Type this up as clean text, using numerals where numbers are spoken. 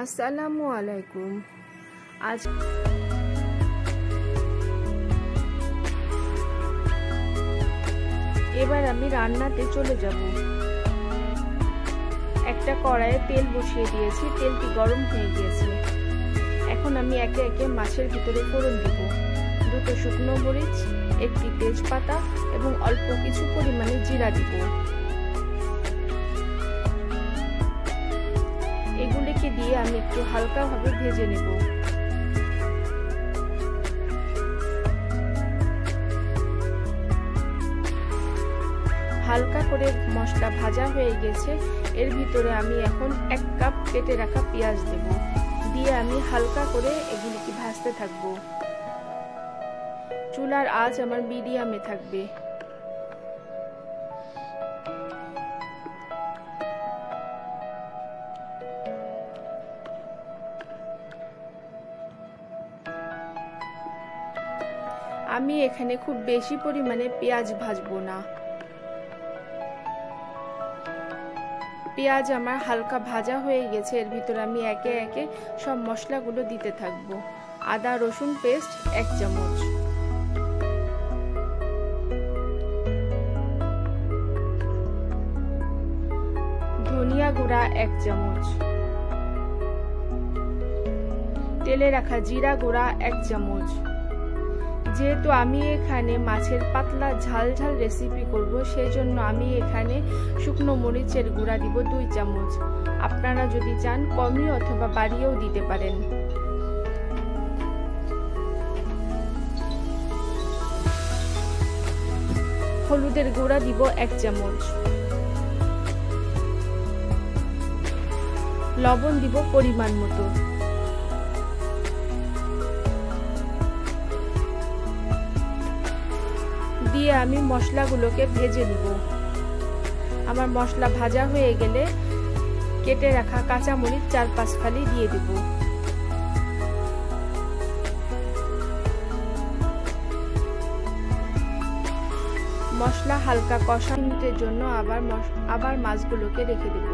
আসসালামু আলাইকুম। আজ এবার আমি রান্নাতে চলে যাব। একটা কড়াইয়ে তেল বসিয়ে দিয়েছি, তেলটি গরম হয়ে গিয়েছে। এখন আমি একে একে মাছের ভিতরে ফোড়ন দিব। দুটো শুকনো মরিচ, একটি তেজপাতা এবং অল্প কিছু পরিমাণে জিরা দিব। এগুলিকে দিয়ে আমি একটু হালকাভাবে ভেজে নেব। হালকা করে মশলা ভাজা হয়ে গেছে। এর ভিতরে আমি এখন 1 কাপ কেটে রাখা পেঁয়াজ দেব। দিয়ে আমি হালকা করে এগুলিকে ভাজতে থাকবো। চুলার আঁচ আমার মিডিয়ামে থাকবে। আমি এখানে খুব বেশি পরিমাণে পেঁয়াজ ভাজবো না। পেঁয়াজ আমার হালকা ভাজা হয়ে গেছে। এর ভিতরে আমি একে একে সব মশলাগুলো দিতে থাকবো। আদা রসুন পেস্ট 1 চামচ, ধনিয়া গুঁড়া 1 চামচ, তেলে রাখা জিরা গুঁড়া 1 চামচ। যেহেতু আমি এখানে মাছের পাতলা ঝাল ঝাল রেসিপি করব, সেই জন্য আমি এখানে শুকনো মরিচের গুঁড়া দিব 2 চামচ। আপনারা যদি চান কমিয়ে অথবা বাড়িয়েও দিতে পারেন। হলুদের গুঁড়া দিব 1 চামচ। লবণ দিব পরিমাণ মতো। দিয়ে আমি মশলাগুলোকে ভেজে নিব। আমার মশলা ভাজা হয়ে গেলে কেটে রাখা কাঁচামরিচ 4-5 ফালি দিয়ে দেব। মশলা হালকা কষা মিনিটের জন্য আবার মাছগুলোকে রেখে দেব।